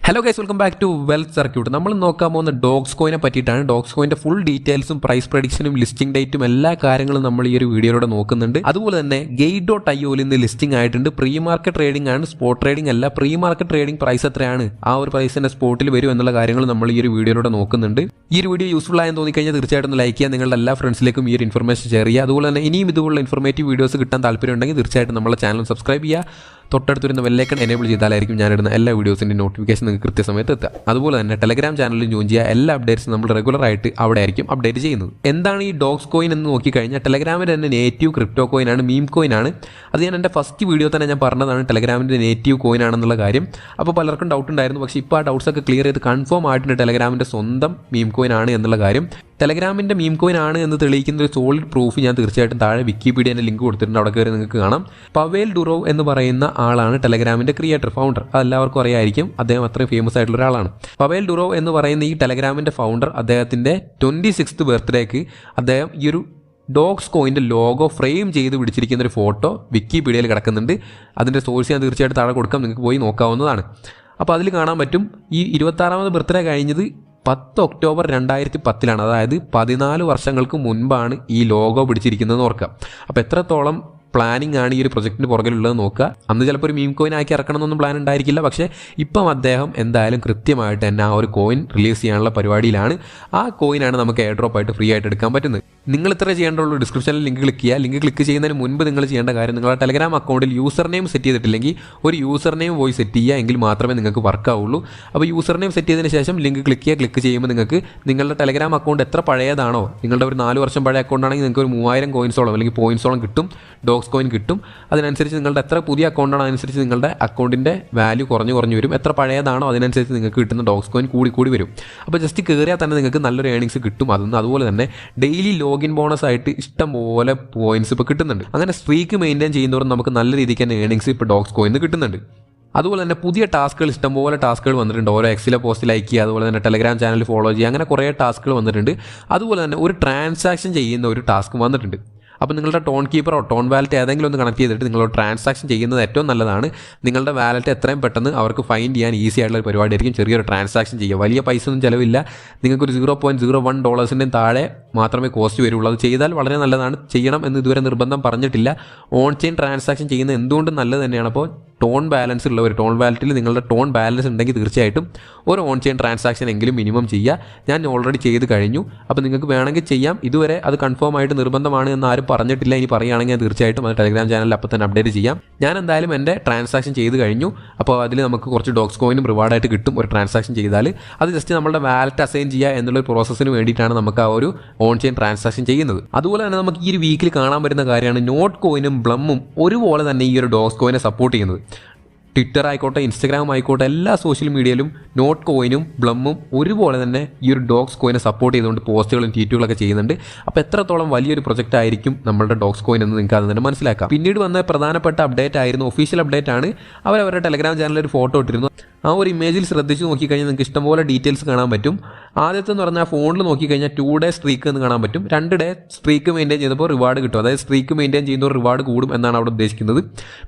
Hello guys, welcome back to Wealth Circuit. നമ്മൾ നോക്കാൻ പോകുന്ന ഡോഗ്സ് കോയിനെ പറ്റിയിട്ടാണ്. ഡോഗ്സ് കോയിൻ്റെ ഫുൾ ഡീറ്റെയിൽസും പ്രൈസ് പ്രഡിക്ഷനും ലിസ്റ്റിംഗ് ഡേറ്റും എല്ലാ കാര്യങ്ങളും നമ്മൾ ഈ ഒരു വീഡിയോയിലൂടെ നോക്കുന്നുണ്ട്. അതുപോലെ തന്നെ Gate.ioയിൽ ഇന്ന് ലിസ്റ്റിംഗ് ആയിട്ടുണ്ട്. പ്രീ മാർക്കറ്റ് ട്രേഡിംഗ് ആണ്, സ്പോട്ട് ട്രേഡിംഗ് അല്ല. പ്രീ മാർക്കറ്റ് ട്രേഡിംഗ് പ്രൈസ് എത്രയാണ്, ആ ഒരു പ്രൈസിന്റെ സ്പോട്ടിൽ വരും എന്നുള്ള കാര്യങ്ങൾ നമ്മൾ ഈ ഒരു വീഡിയോയിലൂടെ നോക്കുന്നുണ്ട്. ഈ ഒരു വീഡിയോ യൂസ്ഫുൾ ആയെന്ന് തോന്നിക്കഴിഞ്ഞാൽ തീർച്ചയായിട്ടും ലൈക്ക് ചെയ്യുക, നിങ്ങളുടെ എല്ലാ ഫ്രണ്ട്സിലേക്കും ഈ ഒരു ഇൻഫർമേഷൻ ഷെയർ ചെയ്യുക. അതുപോലെ തന്നെ ഇനിയും ഇതുപോലുള്ള ഇൻഫോർമേറ്റീവ് വീഡിയോസ് കിട്ടാൻ താല്പര്യമുണ്ടെങ്കിൽ തീർച്ചയായിട്ടും നമ്മുടെ ചാനൽ സബ്സ്ക്രൈബ് ചെയ്യുക. തൊട്ടടുത്തുവരുന്ന ബെല്ലൈക്കൺ എനേബിൾ ചെയ്താലായിരിക്കും ഞാനിടുന്ന എല്ലാ വീഡിയോസിൻ്റെ നോട്ടിഫിക്കേഷൻ നിങ്ങൾക്ക് കൃത്യസമയത്ത് എത്തുക. അതുപോലെ തന്നെ ടെലഗ്രാം ചാനലിൽ ജോയിൻ ചെയ്യുക. എല്ലാ അപ്ഡേറ്റ്സും നമ്മൾ റെഗുലറായിട്ട് അവിടെ ആയിരിക്കും അപ്ഡേറ്റ് ചെയ്യുന്നത്. എന്താണ് ഈ ഡോഗ്സ് കോയിൻ എന്ന് നോക്കിക്കഴിഞ്ഞാൽ ടെലഗ്രാമിൻ്റെ തന്നെ നേറ്റീവ് ക്രിപ്റ്റോ കോയിനാണ്, മീം കോയിനാണ്. അത് ഞാൻ എൻ്റെ ഫസ്റ്റ് വീഡിയോ തന്നെ ഞാൻ പറഞ്ഞതാണ് ടെലഗ്രാമിൻ്റെ നേറ്റീവ് കോയിനാണെന്നുള്ള കാര്യം. അപ്പോൾ പലർക്കും ഡൗട്ട് ഉണ്ടായിരുന്നു. പക്ഷേ ഇപ്പോൾ ആ ഡൗട്ട്സ് ഒക്കെ ക്ലിയർ ചെയ്ത് കൺഫേം ആയിട്ടുണ്ട് ടെലഗ്രാമിൻ്റെ സ്വന്തം മീം കോയിനാണ് എന്നുള്ള കാര്യം. ടെലഗ്രാമിൻ്റെ മീം കോയിൻ ആണ് എന്ന് തെളിയിക്കുന്ന ഒരു സോളിഡ് പ്രൂഫ് ഞാൻ തീർച്ചയായിട്ടും താഴെ വിക്കിപീഡിയൻ്റെ ലിങ്ക് കൊടുത്തിട്ടുണ്ട്. അവിടെ കയറി നിങ്ങൾക്ക് കാണാം. പവേൽ ഡുറോവ് എന്ന് പറയുന്ന ആളാണ് ടെലഗ്രാമിൻ്റെ ക്രിയേറ്റർ, ഫൗണ്ടർ. അതെല്ലാവർക്കും അറിയായിരിക്കും, അദ്ദേഹം അത്രയും ഫേമസ് ആയിട്ടുള്ള ഒരാളാണ്. പവേൽ ഡുറോവ് എന്ന് പറയുന്ന ഈ ടെലഗ്രാമിൻ്റെ ഫൗണ്ടർ അദ്ദേഹത്തിൻ്റെ 26th ബർത്ത്ഡേക്ക് അദ്ദേഹം ഈ ഒരു ഡോഗ്സ് കോയിൻ്റെ ലോഗോ ഫ്രെയിം ചെയ്ത് പിടിച്ചിരിക്കുന്ന ഒരു ഫോട്ടോ വിക്കിപീഡിയയിൽ കിടക്കുന്നുണ്ട്. അതിൻ്റെ സോഴ്സ് ഞാൻ തീർച്ചയായിട്ടും താഴെ കൊടുക്കാം, നിങ്ങൾക്ക് പോയി നോക്കാവുന്നതാണ്. അപ്പോൾ അതിൽ കാണാൻ പറ്റും ഈ 26th ബർത്ത്ഡേ കഴിഞ്ഞത് 10 ഒക്ടോബർ 2010 അതായത് 14 വർഷങ്ങൾക്ക് മുൻപാണ് ഈ ലോഗോ പിടിച്ചിരിക്കുന്നതെന്ന് ഓർക്കുക. അപ്പോൾ എത്രത്തോളം പ്ലാനിങ് ആണ് ഈ ഒരു പ്രൊജക്റ്റിന് പുറകിലുള്ളത് നോക്കുക. അന്ന് ചിലപ്പോൾ ഒരു മീം കോയിൻ ആക്കി ഇറക്കണമെന്നൊന്നും പ്ലാൻ ഉണ്ടായിരിക്കില്ല. പക്ഷേ ഇപ്പം അദ്ദേഹം എന്തായാലും കൃത്യമായിട്ട് തന്നെ ആ ഒരു കോയിൻ റിലീസ് ചെയ്യാനുള്ള പരിപാടിയിലാണ്. ആ കോയിനാണ് നമുക്ക് എയർ ഡ്രോപ്പ് ആയിട്ട് ഫ്രീ ആയിട്ട് എടുക്കാൻ പറ്റുന്നത്. നിങ്ങൾ ഇത്ര ചെയ്യേണ്ടുള്ളൂ, ഡിസ്ക്രിപ്ഷനിൽ ലിങ്ക് ക്ലിക്ക് ചെയ്യുക. ലിങ്ക് ക്ലിക്ക് ചെയ്യുന്നതിന് മുൻപ് നിങ്ങൾ ചെയ്യേണ്ട കാര്യം, നിങ്ങളുടെ ടെലഗ്രാം അക്കൗണ്ടിൽ യൂസർ നെയിം സെറ്റ് ചെയ്തിട്ടില്ലെങ്കിൽ ഒരു യൂസർ നെയിം പോയി സെറ്റ് ചെയ്യുക, എങ്കിൽ മാത്രമേ നിങ്ങൾക്ക് വർക്ക് ആവുള്ളൂ. അപ്പോൾ യൂസർ നെയിം സെറ്റ് ചെയ്തതിന് ശേഷം ലിങ്ക് ക്ലിക്ക് ചെയ്യുക. ക്ലിക്ക് ചെയ്യുമ്പോൾ നിങ്ങൾക്ക് നിങ്ങളുടെ ടെലഗ്രാം അക്കൗണ്ട് എത്ര പഴയതാണോ, നിങ്ങളുടെ ഒരു 4 വർഷം പഴയ അക്കൗണ്ട് ആണെങ്കിൽ നിങ്ങൾക്ക് ഒരു 3000 കോയിൻസോളം അല്ലെങ്കിൽ പോയിൻസോളം കിട്ടും, ഡോഗ്സ് കോയിൻ കിട്ടും. അതിനനുസരിച്ച് നിങ്ങളുടെ എത്ര പുതിയ അക്കൗണ്ടാണോ അതനുസരിച്ച് നിങ്ങളുടെ അക്കൗണ്ടിൻ്റെ വാല്യൂ കുറഞ്ഞു വരും. എത്ര പഴയതാണോ അതിനനുസരിച്ച് നിങ്ങൾക്ക് കിട്ടുന്ന ഡോഗ്സ് കോയിൻ കൂടി വരും. അപ്പോൾ ജസ്റ്റ് കയറിയാൽ തന്നെ നിങ്ങൾക്ക് നല്ലൊരു ഏണിങ്സ് കിട്ടും. അതുപോലെ തന്നെ ഡെയിലി ലോഗിൻ ബോണസ് ആയിട്ട് ഇഷ്ടം പോലെ പോയിന്റ്സ് ഇപ്പോൾ കിട്ടുന്നുണ്ട്. അങ്ങനെ സ്ട്രീക്ക് മെയിൻറ്റെയിൻ ചെയ്യുന്നവരും നമുക്ക് നല്ല രീതിക്ക് തന്നെ ഏണിങ്സ് ഇപ്പോൾ ഡോഗ്സ് കോയിൻ കിട്ടുന്നുണ്ട്. അതുപോലെ തന്നെ പുതിയ ടാസ്കുകൾ, ഇഷ്ടംപോലെ ടാസ്കുകൾ വന്നിട്ടുണ്ട്. ഓരോ എക്സിലെ പോസ്റ്റ് ലൈക്ക് ചെയ്യുക, അതുപോലെ തന്നെ ടെലഗ്രാം ചാനൽ ഫോളോ ചെയ്യുക, അങ്ങനെ കുറേ ടാസ്കുകൾ വന്നിട്ടുണ്ട്. അതുപോലെ തന്നെ ഒരു ട്രാൻസാക്ഷൻ ചെയ്യുന്ന ഒരു ടാസ്ക് വന്നിട്ടുണ്ട്. അപ്പോൾ നിങ്ങളുടെ ടോൺ കീപ്പറോ ടോൺ വാലറ്റ് ഏതെങ്കിലും ഒന്ന് കണക്ട് ചെയ്തിട്ട് നിങ്ങൾ ട്രാൻസാക്ഷൻ ചെയ്യുന്നത് ഏറ്റവും നല്ലതാണ്. നിങ്ങളുടെ വാലറ്റ് എത്രയും പെട്ടെന്ന് അവർക്ക് ഫൈൻഡ് ചെയ്യാൻ ഈസി ആയിട്ടുള്ള ഒരു പരിപാടിയായിരിക്കും ചെറിയൊരു ട്രാൻസാക്ഷൻ ചെയ്യുക. വലിയ പൈസ ഒന്നും ചിലവില്ല. നിങ്ങൾക്കൊരു $0.01 താഴെ മാത്രമേ കോസ്റ്റ് വരുള്ളൂ. അത് ചെയ്താൽ വളരെ നല്ലതാണ്. ചെയ്യണം എന്ന് ഇതുവരെ നിർബന്ധം പറഞ്ഞിട്ടില്ല. ഓൺ ചെയിൻ ട്രാൻസാക്ഷൻ ചെയ്യുന്നത് എന്തുകൊണ്ടും നല്ലത് തന്നെയാണ്. അപ്പോൾ ടോൺ ബാലൻസ് ഉള്ളവർ, ടോൺ വാലറ്റിൽ നിങ്ങളുടെ ടോൺ ബാലൻസ് ഉണ്ടെങ്കിൽ തീർച്ചയായിട്ടും ഒരു ഓൺ ചെയിൻ ട്രാൻസാക്ഷൻ എങ്കിലും മിനിമം ചെയ്യുക. ഞാൻ ഓൾറെഡി ചെയ്ത് കഴിഞ്ഞു. അപ്പോൾ നിങ്ങൾക്ക് വേണമെങ്കിൽ ചെയ്യാം. ഇതുവരെ അത് കൺഫേം ആയിട്ട് നിർബന്ധമാണ് എന്ന് ആരും പറഞ്ഞിട്ടില്ല. ഇനി പറയുകയാണെങ്കിൽ തീർച്ചയായിട്ടും അത് ടെലഗ്രാം ചാനലിൽ അപ്പോൾ തന്നെ അപ്ഡേറ്റ് ചെയ്യാം. ഞാൻ എന്തായാലും എൻ്റെ ട്രാൻസാക്ഷൻ ചെയ്ത് കഴിഞ്ഞു. അപ്പോൾ അതിൽ നമുക്ക് കുറച്ച് ഡോഗ്സ് കോയിനും റിവാർഡായിട്ട് കിട്ടും ഒരു ട്രാൻസാക്ഷൻ ചെയ്താൽ. അത് ജസ്റ്റ് നമ്മുടെ വാലറ്റ് അസൈൻ ചെയ്യുക എന്നുള്ളൊരു പ്രോസസ്സിന് വേണ്ടിയിട്ടാണ് നമുക്ക് ആ ഒരു ഓൺ ചെയിൻ ട്രാൻസാക്ഷൻ ചെയ്യുന്നത്. അതുപോലെ തന്നെ നമുക്ക് ഈ ഒരു വീക്കിൽ കാണാൻ പറ്റുന്ന കാര്യമാണ്, നോട്ട് കോയിനും ബ്ലമ്മും ഒരുപോലെ തന്നെ ഈ ഒരു ഡോഗ്സ് കോയിനെ സപ്പോർട്ട് ചെയ്യുന്നത്. ട്വിറ്റർ ആയിക്കോട്ടെ, ഇൻസ്റ്റഗ്രാം ആയിക്കോട്ടെ, എല്ലാ സോഷ്യൽ മീഡിയയിലും നോട്ട് കോയിനും ബ്ലമ്മും ഒരുപോലെ തന്നെ ഈ ഒരു ഡോഗ്സ് കോയിനെ സപ്പോർട്ട് ചെയ്തുകൊണ്ട് പോസ്റ്റുകളും ട്വീറ്റുകളൊക്കെ ചെയ്യുന്നുണ്ട്. അപ്പോൾ എത്രത്തോളം വലിയൊരു പ്രൊജക്റ്റ് ആയിരിക്കും നമ്മുടെ ഡോഗ്സ് കോയിൻ എന്ന് നിങ്ങൾക്ക് അത് തന്നെ മനസ്സിലാക്കാം. പിന്നീട് വന്ന പ്രധാനപ്പെട്ട അപ്ഡേറ്റ് ആയിരുന്നു, ഒഫീഷ്യൽ അപ്ഡേറ്റ് ആണ്. അവരവരുടെ ടെലഗ്രാം ചാനലിൽ ഒരു ഫോട്ടോ ഇട്ടിരുന്നു. ആ ഒരു ഇമേജിൽ ശ്രദ്ധിച്ച് നോക്കിക്കഴിഞ്ഞാൽ നിങ്ങൾക്ക് ഇഷ്ടംപോലെ ഡീറ്റെയിൽസ് കാണാൻ പറ്റും. ആദ്യത്തെ എന്ന് പറഞ്ഞാൽ ഫോണിൽ നോക്കിക്കഴിഞ്ഞാൽ 2 ഡേ സ്ട്രീക്ക് എന്ന് കാണാൻ പറ്റും. 2 ഡേ സ്ട്രീക്ക് മെയിൻറ്റെയിൻ ചെയ്യുമ്പോൾ റിവാർഡ് കിട്ടും. അതായത് സ്ട്രീക്ക് മെയിൻറ്റെയിൻ ചെയ്യുമ്പോൾ റിവാർഡ് കൂടും എന്നാണ് അവിടെ ഉദ്ദേശിക്കുന്നത്.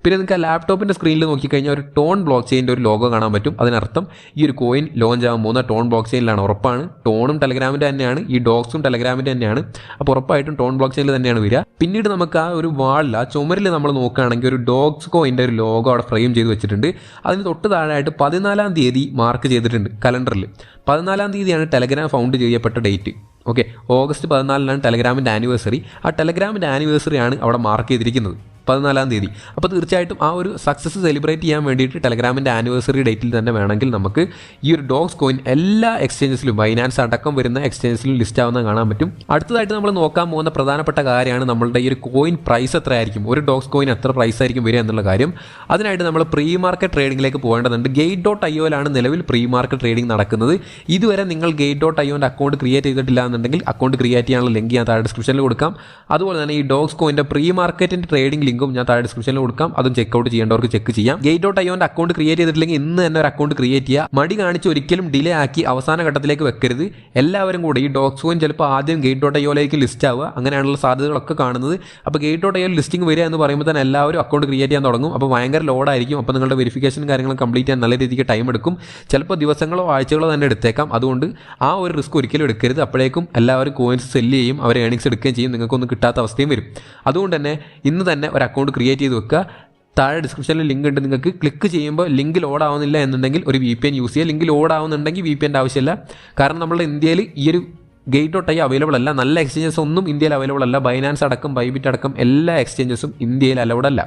പിന്നെ നിങ്ങൾക്ക് ആ ലാപ്ടോപ്പിൻ്റെ സ്ക്രീനിൽ നോക്കിക്കഴിഞ്ഞാൽ ഒരു ടോൺ ബ്ലോക്ക് ചെയിൻ്റെ ഒരു ലോഗോ കാണാൻ പറ്റും. അതിനർത്ഥം ഈ ഒരു കോയിൻ ലോഞ്ച് ആകാൻ പോകുന്ന ടോൺ ബ്ലോക്ക് ചെയിനിലാണ്. ഉറപ്പാണ്. ടോണും ടെലഗ്രാമിൻ്റെ തന്നെയാണ്, ഈ ഡോഗ്സും ടെലഗ്രാമിൻ്റെ തന്നെയാണ്. അപ്പോൾ ഉറപ്പായിട്ടും ടോൺ ബ്ലോക്ക് ചെയിനിൽ തന്നെയാണ് വരിക. പിന്നീട് നമുക്ക് ആ ഒരു വാളിൽ, ആ ചുമരിൽ നമ്മൾ നോക്കുകയാണെങ്കിൽ ഒരു ഡോഗ്സ് കോയിൻ്റെ ഒരു ലോഗോ അവിടെ ഫ്രെയിം ചെയ്ത് വെച്ചിട്ടുണ്ട്. അതിന് തൊട്ട് താഴെയായിട്ട് 14-ാം തീയതി മാർക്ക് ചെയ്തിട്ടുണ്ട് കലണ്ടറിൽ. 14-ാം തീയതിയാണ് ടെലഗ്രാം ഫൗണ്ട് ചെയ്യപ്പെട്ട ഡേറ്റ്. ഓക്കെ, ഓഗസ്റ്റ് 14-നാണ് ടെലഗ്രാമിൻ്റെ ആനിവേഴ്സറി. ആ ടെലഗ്രാമിൻ്റെ ആനിവേഴ്സറിയാണ് അവിടെ മാർക്ക് ചെയ്തിരിക്കുന്നത്, 14-ാം തീയതി. അപ്പോൾ തീർച്ചയായിട്ടും ആ ഒരു സക്സസ് സെലിബ്രേറ്റ് ചെയ്യാൻ വേണ്ടിയിട്ട് ടെലഗ്രാമിൻ്റെ ആനിവേഴ്സറി ഡേറ്റിൽ തന്നെ വേണമെങ്കിൽ നമുക്ക് ഈ ഒരു ഡോഗ്സ് കോയിൻ എല്ലാ എക്സ്ചേഞ്ചസിലും, ബൈനാൻസ് അടക്കം വരുന്ന എക്സ്ചേഞ്ചസിലും ലിസ്റ്റ് ആവുന്ന കാണാൻ പറ്റും. അടുത്തതായിട്ട് നമ്മൾ നോക്കാൻ പോകുന്ന പ്രധാനപ്പെട്ട കാര്യമാണ് നമ്മളുടെ ഈ ഒരു കോയിൻ പ്രൈസ് എത്രയായിരിക്കും, ഒരു ഡോഗ്സ് കോയിൻ എത്ര പ്രൈസ് ആയിരിക്കും വരിക എന്നുള്ള കാര്യം. അതിനായിട്ട് നമ്മൾ പ്രീ മാർക്കറ്റ് ട്രേഡിംഗിലേക്ക് പോകേണ്ടതുണ്ട്. Gate.ioയിലാണ് നിലവിൽ പ്രീ മാർക്കറ്റ് ട്രേഡിംഗ് നടക്കുന്നത്. ഇതുവരെ നിങ്ങൾ Gate.ioൻ്റെ അക്കൗണ്ട് ക്രിയേറ്റ് ചെയ്തിട്ടില്ല ആണെന്നുണ്ടെങ്കിൽ അക്കൗണ്ട് ക്രിയേറ്റ് ചെയ്യാനുള്ള ലിങ്ക് ഞാൻ താഴെ ഡിസ്ക്രിപ്ഷനിൽ കൊടുക്കാം. അതുപോലെ തന്നെ ഈ ഡോഗ്സ് കോയിൻ്റെ പ്രീ മാർക്കറ്റിൻ്റെ ട്രേഡിംഗ് ലിങ്കും ഞാൻ താഴെ ഡിസ്ക്രിപ്ഷനിൽ കൊടുക്കാം. അതും ചെക്കൗട്ട് ചെയ്യേണ്ടവർക്ക് ചെക്ക് ചെയ്യാം. Gate.ioൻ്റെ അക്കൗണ്ട് ക്രിയേറ്റ് ചെയ്തിട്ടില്ലെങ്കിൽ ഇന്ന് തന്നെ ഒരു അക്കൗണ്ട് ക്രിയേറ്റ് ചെയ്യുക. മടി കാണിച്ച് ഒരിക്കലും ഡിലേ ആക്കി അവസാന ഘട്ടത്തിലേക്ക് വെക്കരുത്. എല്ലാവരും കൂടെ ഈ ഡോഗ്സ് കോയിൻ ചിലപ്പോൾ ആദ്യം Gate.ioയിലേക്ക് ലിസ്റ്റ് ആവുക, അങ്ങനെയാണുള്ള സാധ്യതകളൊക്കെ കാണുന്നത്. അപ്പോൾ Gate.io ലിസ്റ്റിംഗ് വരിക എന്ന് പറയുമ്പോൾ തന്നെ എല്ലാവരും അക്കൗണ്ട് ക്രിയേറ്റ് ചെയ്യാൻ തുടങ്ങും. അപ്പോൾ ഭയങ്കര ലോഡായിരിക്കും. അപ്പോൾ നിങ്ങളുടെ വെരിഫിക്കേഷൻ കാര്യങ്ങളും കംപ്ലീറ്റ് ചെയ്യാൻ നല്ല രീതിക്ക് ടൈം എടുക്കും. ചിലപ്പോൾ ദിവസങ്ങളോ ആഴ്ചകളോ തന്നെ എടുത്തേക്കാം. അതുകൊണ്ട് ആ ഒരു റിസ്ക് ഒരിക്കലും എടുക്കരുത്. അപ്പോഴേക്കും എല്ലാവരും കോയിൻസ് സെല്ല് ചെയ്യും, അവർ ഏണിങ്സ് എടുക്കുകയും ചെയ്യും, നിങ്ങൾക്കൊന്നും കിട്ടാത്ത അവസ്ഥയും വരും. അതുകൊണ്ട് തന്നെ ഇന്ന് തന്നെ ഒരു അക്കൗണ്ട് ക്രിയേറ്റ് ചെയ്ത് വെക്കുക. താഴെ ഡിസ്ക്രിപ്ഷനിൽ ലിങ്ക് ഉണ്ട്. നിങ്ങൾക്ക് ക്ലിക്ക് ചെയ്യുമ്പോൾ ലിങ്ക് ലോഡ് ആവുന്നില്ല എന്നുണ്ടെങ്കിൽ ഒരു VPN യൂസ് ചെയ്യുക. ലിങ്ക് ലോഡ് ആവുന്നുണ്ടെങ്കിൽ VPN ആവശ്യമില്ല. കാരണം നമ്മുടെ ഇന്ത്യയിൽ ഈ ഒരു Gate.io അവൈലബിൾ അല്ല. നല്ല എക്സ്ചേഞ്ചസ് ഒന്നും ഇന്ത്യയിൽ അവൈലബിൾ അല്ല. ബൈനാൻസ് അടക്കം ബൈബിറ്റ് അടക്കം എല്ലാ എക്സ്ചേഞ്ചസും ഇന്ത്യയിൽ അലൗഡ് അല്ല.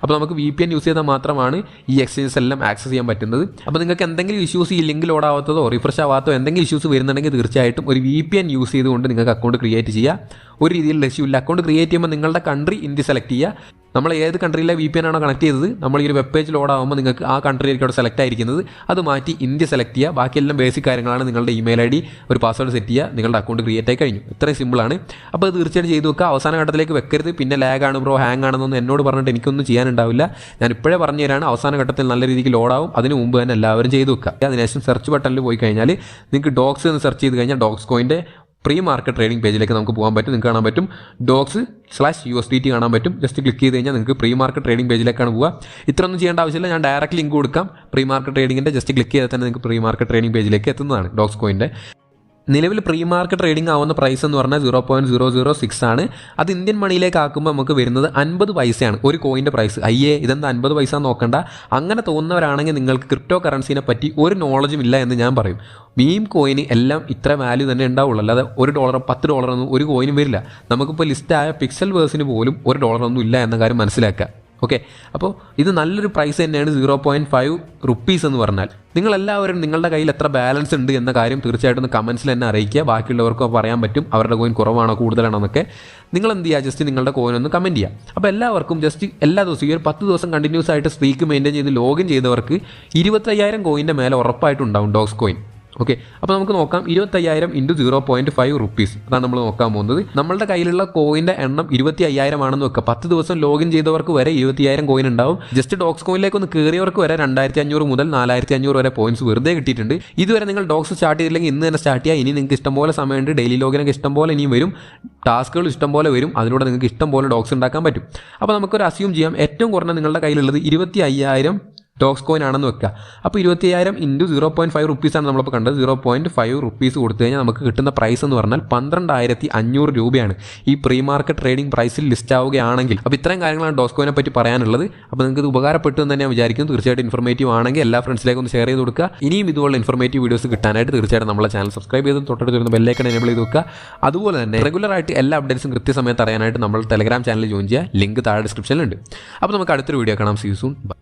അപ്പോൾ നമുക്ക് VPN യൂസ് ചെയ്താൽ മാത്രമാണ് ഈ എക്സ്ചേഞ്ചസ് എല്ലാം ആക്സസ് ചെയ്യാൻ പറ്റുന്നത്. അപ്പോൾ നിങ്ങൾക്ക് എന്തെങ്കിലും ഇഷ്യൂസ് ഈ ലിങ്ക് ലോഡ് ആവാത്തതോ റിഫ്രഷ് ആവാത്തതോ എന്തെങ്കിലും ഇഷ്യൂസ് വരുന്നുണ്ടെങ്കിൽ തീർച്ചയായിട്ടും ഒരു VPN യൂസ് ചെയ്തുകൊണ്ട് നിങ്ങൾക്ക് അക്കൗണ്ട് ക്രിയേറ്റ് ചെയ്യുക. ഒരു രീതിയിൽ ഇഷ്യൂ ഇല്ല. അക്കൗണ്ട് ക്രിയേറ്റ് ചെയ്യുമ്പോൾ നിങ്ങളുടെ കൺട്രി ഇന്ത്യ സെലക്ട് ചെയ്യുക. നമ്മൾ ഏത് കൺട്രിയിലെ VPN ആണോ കണക്ട് ചെയ്തത്, നമ്മൾ ഈ ഒരു വെബ് പേജ് ലോഡ് ആകുമ്പോൾ നിങ്ങൾക്ക് ആ കൺട്രിയിലേക്ക് അവിടെ സെലക്ട് ആയിരിക്കുന്നത്. അത് മാറ്റി ഇന്ത്യ സെലക്ട് ചെയ്യുക. ബാക്കിയെല്ലാം ബേസിക് കാര്യങ്ങളാണ്. നിങ്ങളുടെ ഇമെയിൽ ID, ഒരു പാസ്വേഡ് സെറ്റ് ചെയ്യുക, നിങ്ങളുടെ അക്കൗണ്ട് ക്രിയേറ്റ് ആയി കഴിഞ്ഞു. ഇത്രയും സിമ്പിളാണ്. അപ്പോൾ അത് തീർച്ചയായിട്ടും ചെയ്ത് വെക്കുക. അവസാന ഘട്ടത്തിലേക്ക് വെക്കരുത്. പിന്നെ ലാഗ് ആണ് ബ്രോ, ഹാങ് ആണെന്നൊന്നും എന്നോട് പറഞ്ഞിട്ട് എനിക്കൊന്നും ചെയ്യാനുണ്ടാവില്ല. ഞാൻ ഇപ്പോഴേ പറഞ്ഞു തരാണ്. അവസാന ഘട്ടത്തിൽ നല്ല രീതിക്ക് ലോഡാവും. അതിന് മുമ്പ് തന്നെ എല്ലാവരും ചെയ്ത് വെക്കുക. അതിനുശേഷം സെർച്ച് ബട്ടണിൽ പോയി കഴിഞ്ഞാൽ നിങ്ങൾക്ക് ഡോഗ്സ് എന്ന് സെർച്ച് ചെയ്ത് കഴിഞ്ഞാൽ ഡോഗ്സ് കോയിൻ്റെ പ്രീ മാർക്കറ്റ് ട്രേഡിംഗ് പേജിലേക്ക് നമുക്ക് പോകാൻ പറ്റും. നിങ്ങൾക്ക് കാണാൻ പറ്റും dogs/USDT കാണാൻ പറ്റും. ജസ്റ്റ് ക്ലിക്ക് ചെയ്ത് കഴിഞ്ഞാൽ നിങ്ങൾക്ക് പ്രീ മാർക്കറ്റ് ട്രേഡിംഗ് പേജിലേക്കാണ് പോവുക. ഇത്രയൊന്നും ചെയ്യേണ്ട ആവശ്യമില്ല. ഞാൻ ഡയറക്റ്റ് ലിങ്ക് കൊടുക്കാം. പ്രീ മാർക്കറ്റ് ട്രേഡിങ്ങിൻ്റെ ജസ്റ്റ് ക്ലിക്ക് ചെയ്താൽ തന്നെ നിങ്ങൾക്ക് പ്രീ മാർക്കറ്റ് ട്രേഡിംഗ് പേജിലേക്ക് എത്തുന്നതാണ് ഡോഗ്സ് കോയിൻ്റെ. നിലവിൽ പ്രീ മാർക്കറ്റ് ട്രേഡിംഗ് ആവുന്ന പ്രൈസ് എന്ന് പറഞ്ഞാൽ 0.006 ആണ്. അത് ഇന്ത്യൻ മണിയിലേക്ക് ആക്കുമ്പോൾ നമുക്ക് വരുന്നത് 50 പൈസയാണ് ഒരു കോയിൻ്റെ പ്രൈസ്. ഇതെന്താ 50 പൈസ നോക്കണ്ട. അങ്ങനെ തോന്നുന്നവരാണെങ്കിൽ നിങ്ങൾക്ക് ക്രിപ്റ്റോ കറൻസിനെ പറ്റി ഒരു നോളജും ഇല്ല എന്ന് ഞാൻ പറയും. മീം കോയിന് എല്ലാം ഇത്ര വാല്യൂ തന്നെ ഉണ്ടാവുള്ളൂ. അല്ലാതെ $1 $10 ഒന്നും ഒരു കോയിനും വരില്ല. നമുക്കിപ്പോൾ ലിസ്റ്റായ പിക്സൽ വേഴ്സിന് പോലും $1 ഒന്നും ഇല്ല എന്ന കാര്യം മനസ്സിലാക്കുക. ഓക്കെ, അപ്പോൾ ഇത് നല്ലൊരു പ്രൈസ് തന്നെയാണ് 0.5 റുപ്പീസ് എന്ന് പറഞ്ഞാൽ. നിങ്ങളെല്ലാവരും നിങ്ങളുടെ കയ്യിൽ എത്ര ബാലൻസ് ഉണ്ട് എന്ന കാര്യം തീർച്ചയായിട്ടും കമൻസിൽ തന്നെ അറിയിക്കുക. ബാക്കിയുള്ളവർക്ക് പറയാൻ പറ്റും അവരുടെ കോയിൻ കുറവാണോ കൂടുതലാണോ എന്നൊക്കെ. നിങ്ങൾ എന്ത് ചെയ്യുക, ജസ്റ്റ് നിങ്ങളുടെ കോയിൻ ഒന്ന് കമൻറ്റ് ചെയ്യുക. അപ്പോൾ എല്ലാവർക്കും ജസ്റ്റ് എല്ലാ ദിവസവും ഈ ഒരു 10 ദിവസം കണ്ടിന്യൂസ് ആയിട്ട് സ്ട്രീക്ക് മെയിൻറ്റെയിൻ ചെയ്ത് ലോഗിൻ ചെയ്തവർക്ക് 25,000 കോയിൻ്റെ മേലെ ഉറപ്പായിട്ടുണ്ടാവും ഡോഗ്സ് കോയിൻ. ഓക്കെ, അപ്പോൾ നമുക്ക് നോക്കാം. 25,000 × 0.5 റുപ്പീസ് അതാണ് നമ്മൾ നോക്കാൻ പോകുന്നത്. നമ്മളുടെ കയ്യിലുള്ള കോയിൻ്റെ എണ്ണം 25,000 ആണെന്ന് വെക്കുക. 10 ദിവസം ലോഗിൻ ചെയ്തവർക്ക് വരെ 25,000 കോയിൻ ഉണ്ടാവും. ജസ്റ്റ് ഡോഗ്സ് കോയിനിലേക്ക് ഒന്ന് കയറിയവർക്ക് വരെ 2,500 മുതൽ 4,500 വരെ പോയിന്റ്സ് വെറുതെ കിട്ടിയിട്ടുണ്ട്. ഇതുവരെ നിങ്ങൾ ഡോഗ്സ് സ്റ്റാർട്ട് ചെയ്തില്ലെങ്കിൽ ഇന്ന് തന്നെ സ്റ്റാർട്ട് ചെയ്യുക. ഇനി നിങ്ങൾക്ക് ഇഷ്ടംപോലെ സമയമുണ്ട്. ഡെയിലി ലോഗിനൊക്കെ ഇഷ്ടംപോലെ ഇനിയും വരും. ടാസ്കുകൾ ഇഷ്ടംപോലെ വരും. അതിലൂടെ നിങ്ങൾക്ക് ഇഷ്ടംപോലെ ഡോഗ്സ് ഉണ്ടാക്കാൻ പറ്റും. അപ്പോൾ നമുക്കൊരു അസ്യൂം ചെയ്യാം, ഏറ്റവും കുറഞ്ഞ നിങ്ങളുടെ കയ്യിലുള്ളത് 25,000 ഡോഗ്സ് കോയിൻ ആണെന്ന് വെക്കുക. അപ്പോൾ 25,000 × 0.5 റുപ്പീസാണ് നമ്മളിപ്പോൾ കണ്ടത്. 0.5 റുപ്പീസ് കൊടുത്തു കഴിഞ്ഞാൽ നമുക്ക് കിട്ടുന്ന പ്രൈസ് എന്ന് പറഞ്ഞാൽ 12,500 രൂപയാണ് ഈ പ്രീ മാർക്കറ്റ് ട്രേഡിംഗ് പ്രൈസിൽ ലിസ്റ്റ് ആവുകയാണെങ്കിൽ. അപ്പോൾ ഇത്രയും കാര്യങ്ങളാണ് ഡോഗ്സ് കോയിനെ പറ്റി പറയാനുള്ളത്. അപ്പോൾ നിങ്ങൾക്ക് ഇത് ഉപകാരപ്പെട്ടു എന്ന് തന്നെ ഞാൻ വിചാരിക്കുന്നു. തീർച്ചയായിട്ടും ഇൻഫോർമേറ്റീവ് ആണെങ്കിൽ എല്ലാ ഫ്രണ്ട്സിലേക്കും ഒന്ന് ഷെയർ ചെയ്ത് കൊടുക്കുക. ഇനിയും ഇതുപോലുള്ള ഇൻഫോർമേറ്റീവ് വീഡിയോസ് കിട്ടാനായിട്ട് തീർച്ചയായിട്ടും നമ്മളെ ചാനൽ സബ്സ്ക്രൈബ് ചെയ്ത് തൊട്ടടുത്ത് വരുന്ന ബെല്ലൈക്കൺ എനേബിൾ ചെയ്ത് വെക്കുക. അതുപോലെ തന്നെ റെഗുലറായിട്ട് എല്ലാ അപ്ഡേറ്റ്സും കൃത്യസമയത്ത് അറിയാനായിട്ട് നമ്മൾ ടെലഗ്രാം ചാനൽ ജോയിൻ ചെയ്യുക. ലിങ്ക് താഴെ ഡിസ്ക്രിപ്ഷനിലുണ്ട്. അപ്പോൾ നമുക്ക് അടുത്തൊരു വീഡിയോ കാണാം. See you soon. ബൈ.